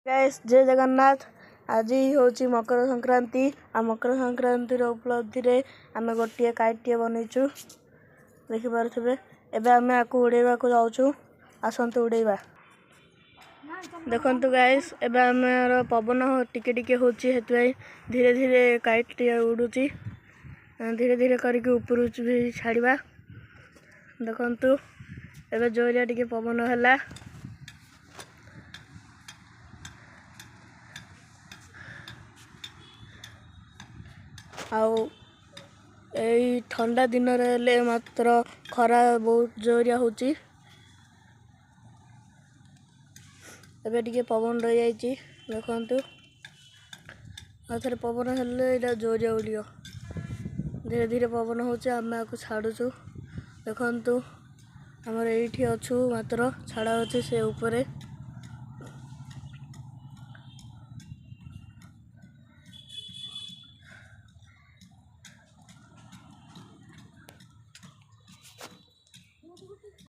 Guys जय जगन्नाथ। आज हूँ मकर संक्रांति आ मकर संक्रांति उपलब्धि रे आम गोटे काइटे बनईचु देखिपे। एबे आम आपको उड़ेवा को जाऊँ। आसतु उड़ेवा। देखु गाइस एबे आम पवन टिके टिके होची हेतु धीरे धीरे काइट उड़ुची। धीरे धीरे करके ऊपर भी छाड़वा। देखु एबे जोरिया टिके पवन है। आउ ठंडा दिन रे मात्र खरा बहुत जोरिया होची। एबे टिके पवन रही जाइए। देखु आथरे पवन हेल्ले जोरिया उड़ियो। धीरे धीरे पवन होचे आम आपको छाड़ुचु। देखु आमर ये अच्छु मात्र छाड़ा अच्छे से ऊपर